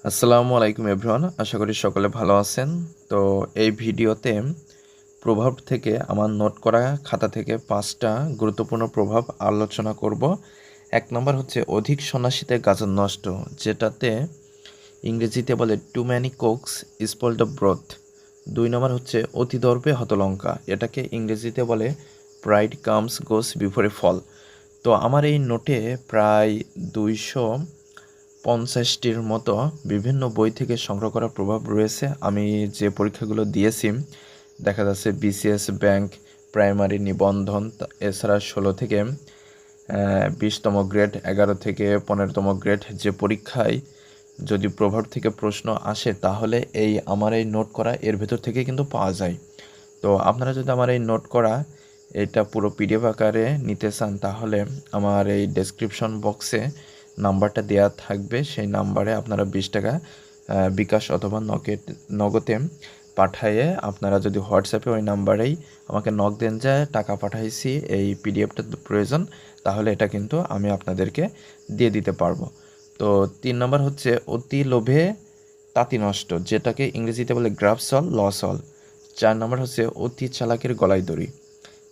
আসসালামু আলাইকুম এভরিওয়ান, আশা করি সকলে ভালো আছেন। তো এই ভিডিওতে প্রভাব থেকে আমার নোট করা খাতা থেকে 5টা গুরুত্বপূর্ণ প্রভাব আলোচনা করব। 1 নম্বর হচ্ছে অধিক সন্ন্যাসীতে গাজন নষ্ট, যেটাতে ইংরেজিতে বলে too many cooks spoil the broth. 2 নম্বর হচ্ছে অতিদর্পে হতলঙ্কা, এটাকে ইংরেজিতে বলে pride comes goes before a fall. তো আমার এই নোটে প্রায় 250টির মতো বিভিন্ন বই থেকে সংগ্রহ করা প্রভাব রয়েছে। আমি যে পরীক্ষাগুলো দিয়েছি, দেখা যাচ্ছে বিসিএস ব্যাংক, প্রাইমারি নিবন্ধন, এছাড়া 16 থেকে 20তম গ্রেড, 11 থেকে 15তম গ্রেড যে পরীক্ষায় যদি প্রভাব থেকে প্রশ্ন আসে, তাহলে আমার এই নোট করা এর ভেতর থেকে কিন্তু পাওয়া যায়। তো আপনারা যদি আমার এই নোট করা এটা পুরো পিডিএফ আকারে নিতে চান, তাহলে আমার এই ডেসক্রিপশন বক্সে নাম্বারটা দেওয়া থাকবে। সেই নাম্বারে আপনারা 20 টাকা বিকাশ অথবা নগদে পাঠাইয়ে, আপনারা যদি হোয়াটসঅ্যাপে ওই নাম্বারেই আমাকে নক দেন যে টাকা পাঠাইছি, এই পিডিএফটা প্রয়োজন, তাহলে এটা কিন্তু আমি আপনাদেরকে দিয়ে দিতে পারবো। তো 3 নম্বর হচ্ছে অতি লোভে তাঁতি নষ্ট, যেটাকে ইংরেজিতে বলে গ্রাফস অল লস অল। 4 নম্বর হচ্ছে অতি চালাকের গলায় দড়ি,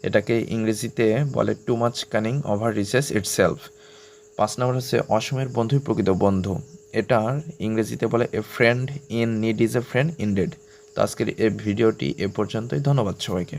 এটাকে ইংরেজিতে বলে too much cunning overreaches itself. 5 নম্বর হচ্ছে অসময়ের বন্ধুই প্রকৃত বন্ধু, এটার ইংরেজিতে বলে a friend in need is a friend in deed. তো আজকের এই ভিডিওটি এ পর্যন্তই। ধন্যবাদ সবাইকে।